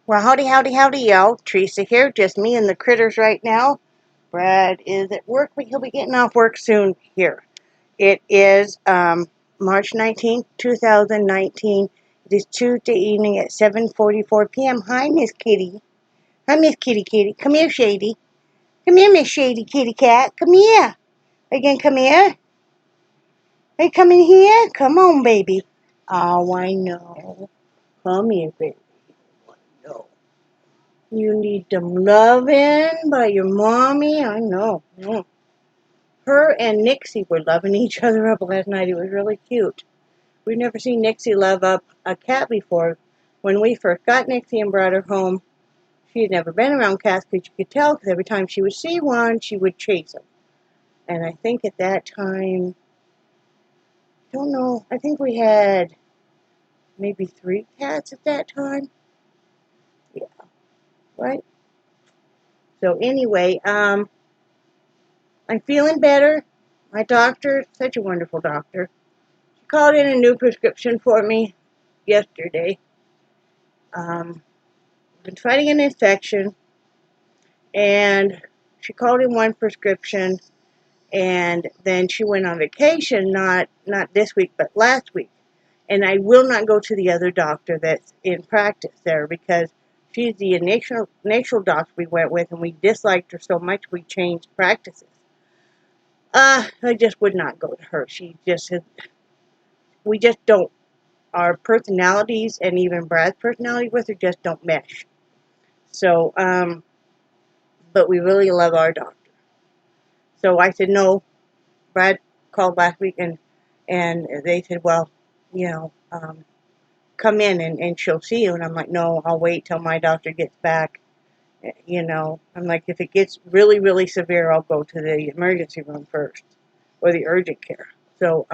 Well, howdy, howdy, howdy, y'all. Teresa here, just me and the critters right now. Brad is at work, but he'll be getting off work soon here. It is March 19th, 2019. It is Tuesday evening at 7:44 p.m. Hi, Miss Kitty. Hi, Miss Kitty Kitty. Come here, Shady. Come here, Miss Shady Kitty Cat. Come here. Again, come here. Hey, come in here. Come on, baby. Oh, I know. Come here, baby. No. You need some loving by your mommy. I know. Her and Nixie were loving each other up last night. It was really cute. We've never seen Nixie love up a cat before. When we first got Nixie and brought her home, she had never been around cats because you could tell because every time she would see one, she would chase them. And I think at that time, I don't know, I think we had maybe 3 cats at that time. Yeah, right? So anyway, I'm feeling better. My doctor, such a wonderful doctor, she called in a new prescription for me yesterday. I've been fighting an infection, and she called in one prescription, and then she went on vacation, not this week, but last week. And I will not go to the other doctor that's in practice there because she's the initial doctor we went with, and we disliked her so much we changed practices. I just would not go to her. We just don't, our personalities and even Brad's personality with her just don't mesh. So, but we really love our doctor. So I said, no. Brad called last week and they said, well, come in and she'll see you. And I'm like, no, I'll wait till my doctor gets back. I'm like, if it gets really, really severe, I'll go to the emergency room first or the urgent care. So,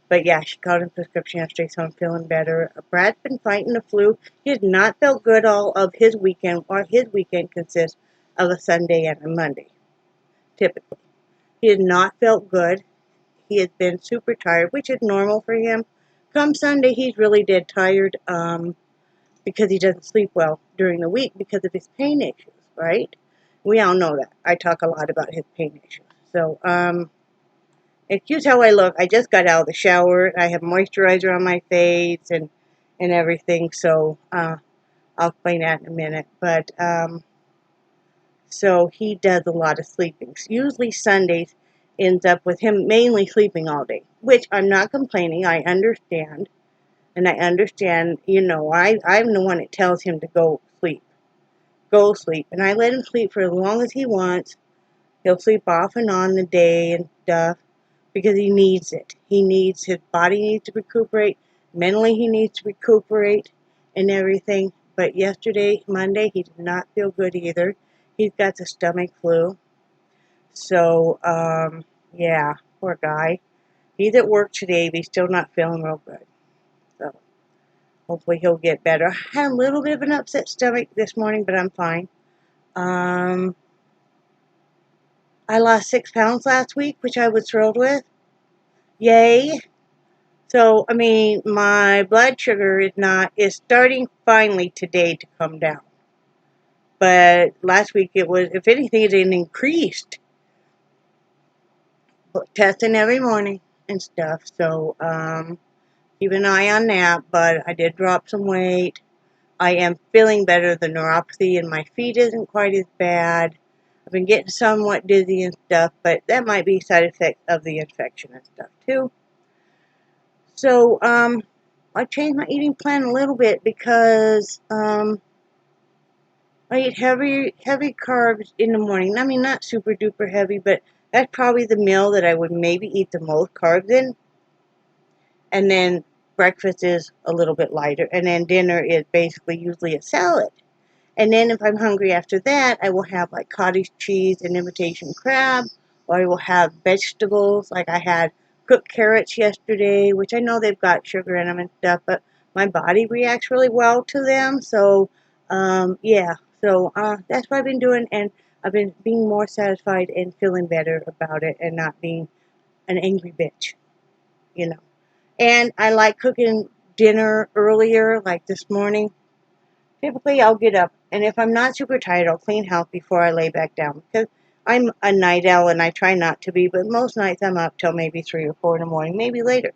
but yeah, she called in prescription yesterday, so I'm feeling better. Brad's been fighting the flu. He has not felt good all of his weekend, or his weekend consists of a Sunday and a Monday, typically. He has not felt good. He has been super tired, which is normal for him. Come Sunday, he's really dead tired because he doesn't sleep well during the week because of his pain issues, right? We all know that. I talk a lot about his pain issues. So, excuse how I look. I just got out of the shower. I have moisturizer on my face and everything. So, I'll explain that in a minute. But, so he does a lot of sleeping. Usually Sundays ends up with him mainly sleeping all day, which I'm not complaining. I understand. And I understand, I'm the one that tells him to go sleep. Go sleep. And I let him sleep for as long as he wants. He'll sleep off and on the day and stuff because he needs it. His body needs to recuperate. Mentally, he needs to recuperate and everything. But yesterday, Monday, he did not feel good either. He's got the stomach flu. So, yeah, poor guy. He's at work today, but he's still not feeling real good. So, hopefully he'll get better. I had a little bit of an upset stomach this morning, but I'm fine. I lost 6 pounds last week, which I was thrilled with. Yay. So, my blood sugar is starting finally today to come down. But last week it was, if anything, it increased. Testing every morning and stuff. So, keep an eye on that. But I did drop some weight. I am feeling better. The neuropathy in my feet isn't quite as bad. I've been getting somewhat dizzy and stuff, but that might be side effects of the infection and stuff too. So, I changed my eating plan a little bit because, I eat heavy carbs in the morning. Not super duper heavy, but that's probably the meal that I would maybe eat the most carbs in. And then breakfast is a little bit lighter. And then dinner is basically usually a salad. And then if I'm hungry after that, I will have like cottage cheese and imitation crab. Or I will have vegetables. Like I had cooked carrots yesterday, which I know they've got sugar in them and stuff. But my body reacts really well to them. So, yeah. So that's what I've been doing. And I've been being more satisfied and feeling better about it. And not being an angry bitch. And I like cooking dinner earlier, like this morning. typically I'll get up, and if I'm not super tired, I'll clean house before I lay back down, because I'm a night owl and I try not to be, but most nights I'm up till maybe 3 or 4 in the morning, maybe later.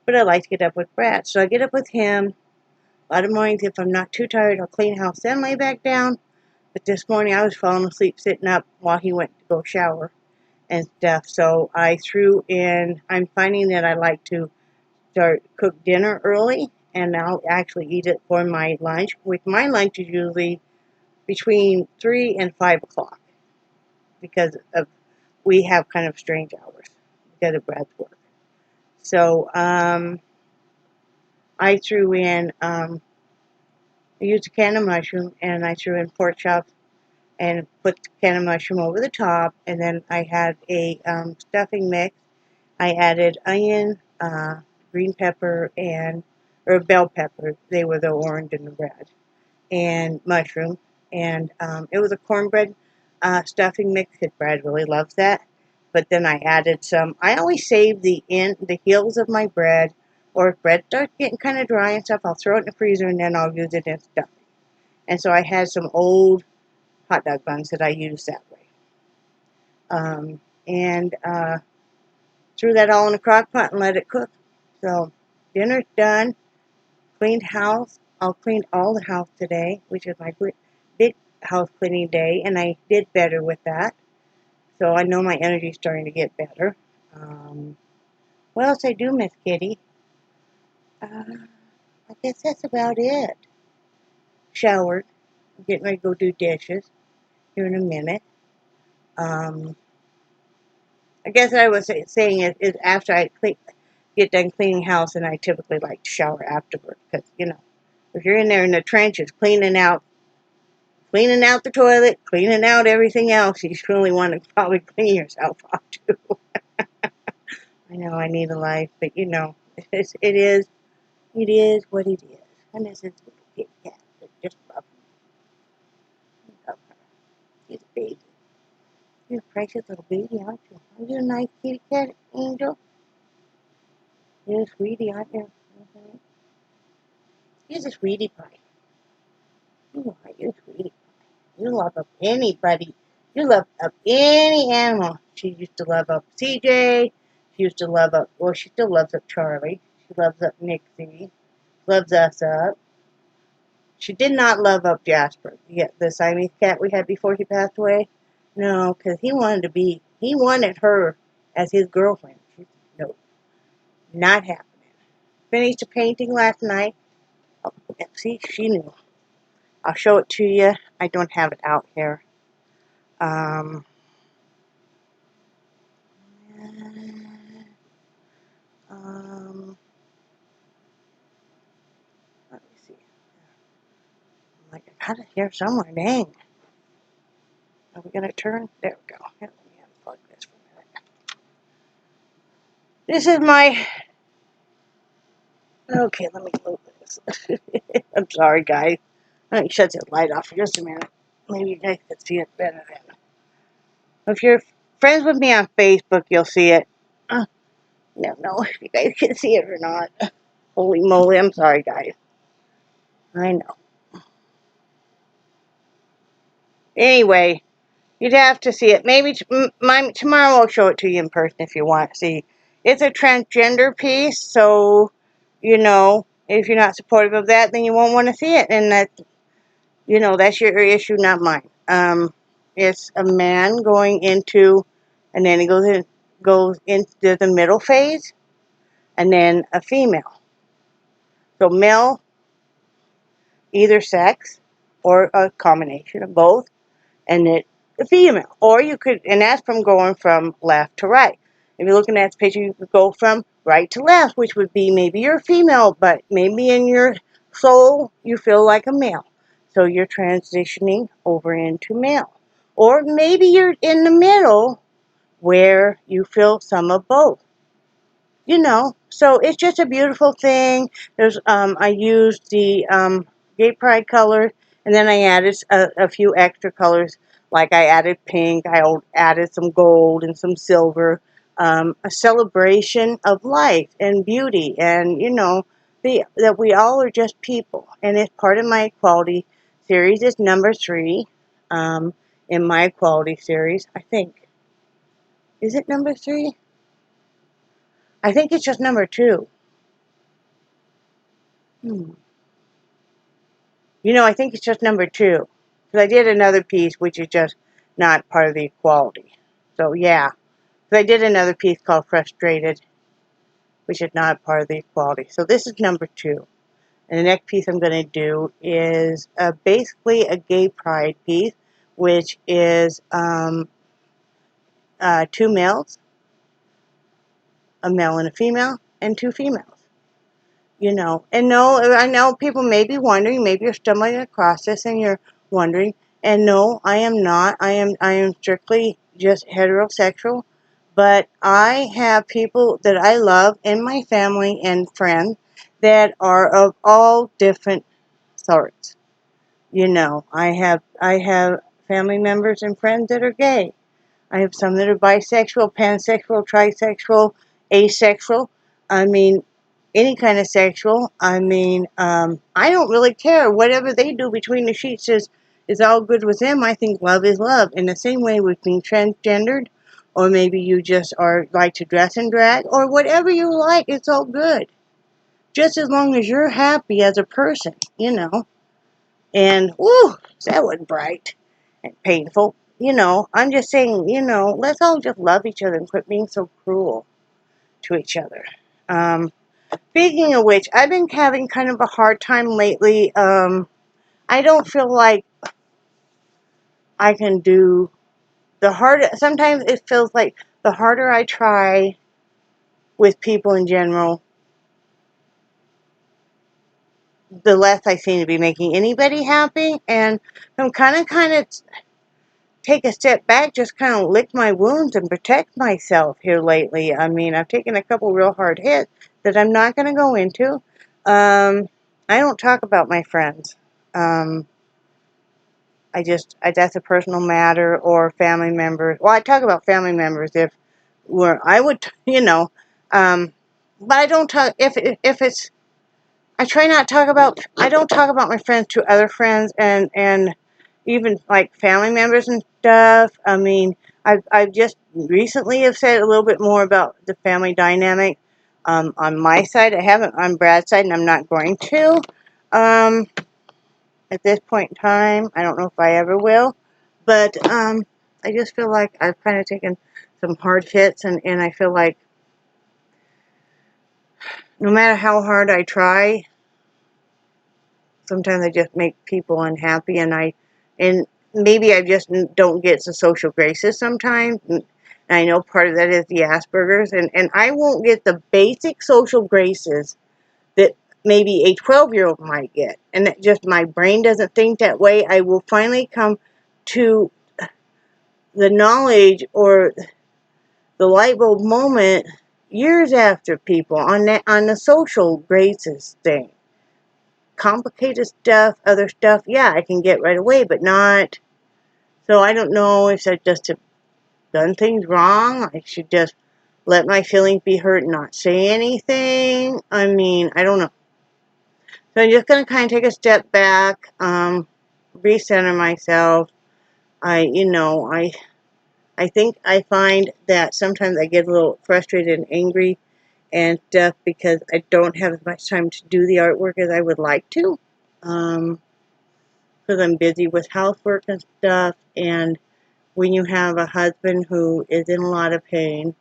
But I like to get up with Brad, so I get up with him. A lot of mornings, if I'm not too tired, I'll clean house, then lay back down. But this morning I was falling asleep sitting up while he went to go shower and stuff, so I threw in, I'm finding that I like to cook dinner early, and I'll actually eat it for my lunch, which my lunch is usually between 3 and 5 o'clock, because of, we have kind of strange hours because of Brad's work. So, I threw in, I used a can of mushroom, and I threw in pork chops, and put the can of mushroom over the top, and then I had a stuffing mix. I added onion, green pepper, or bell pepper. They were the orange and the red, and mushroom. And it was a cornbread stuffing mix, because Brad really loves that. But then I added some, I always save the heels of my bread, or if bread starts getting kind of dry and stuff, I'll throw it in the freezer and then I'll use it in stuffing. And so I had some old hot dog buns that I use that way. And threw that all in a crock pot and let it cook. So dinner's done. Cleaned house. I'll clean all the house today, which is my big house cleaning day, and I did better with that. So I know my energy's starting to get better. What else I do, Miss Kitty? I guess that's about it. Showered. I'm getting ready to go do dishes here in a minute. I guess what I was saying is after I get done cleaning house, and I typically like to shower afterward, because, you know, if you're in there in the trenches cleaning out the toilet, cleaning out everything else, you really want to probably clean yourself off too. I know I need a life, but you know, it is what it is. And this is a little kitty cat. Just love her. Love her. She's a baby. You're a precious little baby, aren't you? Are you a nice kitty cat, Angel? You're a sweetie, aren't you? Mm-hmm. You're a sweetie pie. You are. You're a sweetie pie. You love up anybody. You love up any animal. She used to love up CJ. She used to love up, well, she still loves up Charlie. She loves up Nixie. Loves us up. She did not love up Jasper, the Siamese cat we had before he passed away. No, because he wanted her as his girlfriend. No, not happening. Finished a painting last night. Oh, see, she knew. I'll show it to you. I don't have it out here. Um, let me see. I'm like, I got it here somewhere. Dang. Are we going to turn? There we go. Here, let me unplug this for a minute. This is my... Okay, let me move this. I'm sorry, guys. Let me shut the light off for just a minute. Maybe you guys can see it better then. If you're friends with me on Facebook, you'll see it. I don't know if you guys can see it or not. Holy moly, I'm sorry, guys. I know. Anyway, you'd have to see it. Maybe tomorrow I'll show it to you in person if you want to see. It's a transgender piece, so, you know, if you're not supportive of that, then you won't want to see it. And that, you know, that's your issue, not mine. It's a man going into, and then he goes into the middle phase, and then a female. So male, either sex, or a combination of both, and it the female. Or you could, and that's from going from left to right. If you're looking at this picture, you could go from right to left, which would be maybe you're a female, but maybe in your soul you feel like a male. So you're transitioning over into male. Or maybe you're in the middle where you feel some of both. You know, so it's just a beautiful thing. There's I used the gay pride colors, and then I added a few extra colors, like I added pink, I added some gold and some silver, a celebration of life and beauty, and you know, that we all are just people, and it's part of my equality series. It's number 3 in my equality series. I think. Is it number 3? I think it's just number 2. I think it's just number 2. Because I did another piece which is just not part of the equality. So, yeah. Because I did another piece called Frustrated, which is not part of the equality. So, this is number 2. And the next piece I'm going to do is basically a gay pride piece, which is 2 males, a male and a female, and 2 females. And no, I know people may be wondering, maybe you're stumbling across this and you're wondering, and no, I am not. I am strictly just heterosexual, but I have people that I love in my family and friends that are of all different sorts. I have family members and friends that are gay. I have some that are bisexual, pansexual, trisexual, asexual. I mean, any kind of sexual. I mean, I don't really care. Whatever they do between the sheets is all good with them. I think love is love. In the same way with being transgendered, or maybe you just like to dress in drag, or whatever you like, it's all good. Just as long as you're happy as a person. And, whoo, that was bright and painful. I'm just saying, let's all just love each other and quit being so cruel to each other. Speaking of which, I've been having kind of a hard time lately. I don't feel like I can do the harder. Sometimes it feels like the harder I try with people in general, the less I seem to be making anybody happy. And I'm kind of take a step back, just kind of lick my wounds and protect myself here lately. I mean, I've taken a couple real hard hits that I'm not going to go into. I don't talk about my friends. That's a personal matter, or family members. Well, I talk about family members I would, but I don't talk, if it's, I don't talk about my friends to other friends, and even like family members and stuff. I mean, I've just recently have said a little bit more about the family dynamic, on my side. I haven't on Brad's side, and I'm not going to, at this point in time. I don't know if I ever will, but, I just feel like I've kind of taken some hard hits, and I feel like no matter how hard I try, sometimes I just make people unhappy, and maybe I just don't get the social graces sometimes. And I know part of that is the Asperger's, and I won't get the basic social graces that maybe a 12-year-old might get. And that just my brain doesn't think that way. I will finally come to the knowledge or the light bulb moment years after people on the social graces thing. Complicated stuff, other stuff, yeah, I can get right away, but not. So I don't know if I just have done things wrong. I should just let my feelings be hurt and not say anything. I mean, I don't know. So I'm just going to kind of take a step back, recenter myself. I think I find that sometimes I get a little frustrated and angry and stuff because I don't have as much time to do the artwork as I would like to. Because I'm busy with housework and stuff, and when you have a husband who is in a lot of pain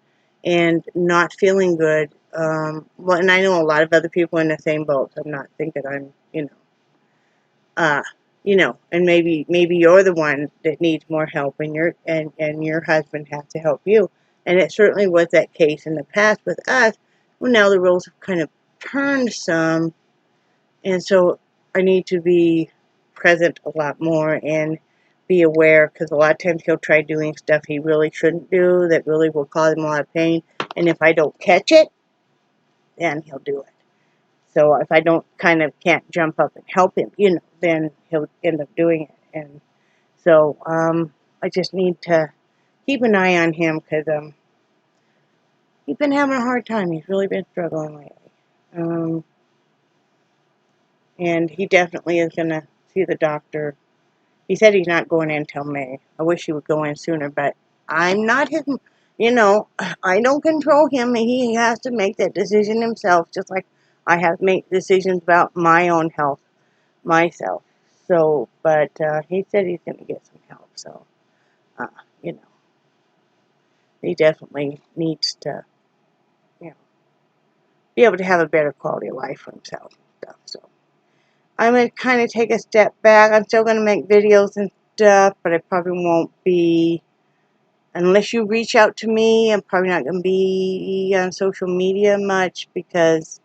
and not feeling good, well, and I know a lot of other people in the same boat, so I'm not thinking I'm, and maybe you're the one that needs more help, and your husband has to help you, and it certainly was that case in the past with us. Well, now the roles have kind of turned some, and so I need to be present a lot more and be aware, because a lot of times he'll try doing stuff he really shouldn't do that really will cause him a lot of pain, and if I don't catch it, then he'll do it. So if I can't jump up and help him, then he'll end up doing it. And so I just need to keep an eye on him, because he's been having a hard time. He's really been struggling lately. And he definitely is going to see the doctor. He said he's not going in until May. I wish he would go in sooner, but I'm not his, I don't control him. He has to make that decision himself, just like I have to make decisions about my own health myself. So, but he said he's going to get some help. So, uh, you know, he definitely needs to, be able to have a better quality of life for himself and stuff. So, I'm going to kind of take a step back. I'm still going to make videos and stuff, but I probably won't be, unless you reach out to me, I'm probably not going to be on social media much because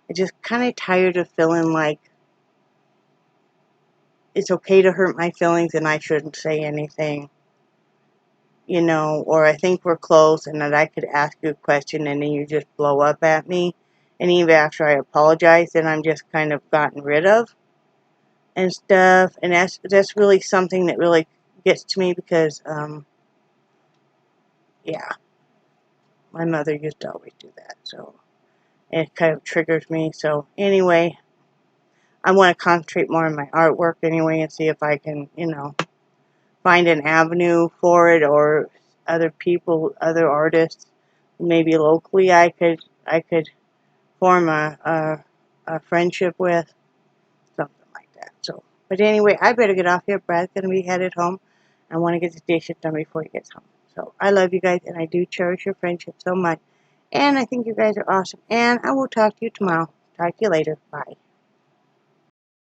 I'm just kind of tired of feeling like it's okay to hurt my feelings and I shouldn't say anything, or I think we're close and that I could ask you a question and then you just blow up at me. And even after I apologize, then I'm just kind of gotten rid of and stuff. And that's really something that really gets to me because, yeah, my mother used to always do that. So it kind of triggers me. So anyway, I want to concentrate more on my artwork anyway and see if I can, find an avenue for it or other people, other artists, maybe locally I could form a friendship with, something like that. So, but anyway, I better get off here. Brad's going to be headed home. I want to get the dishes done before he gets home. So, I love you guys, and I do cherish your friendship so much. And I think you guys are awesome. And I will talk to you tomorrow. Talk to you later. Bye.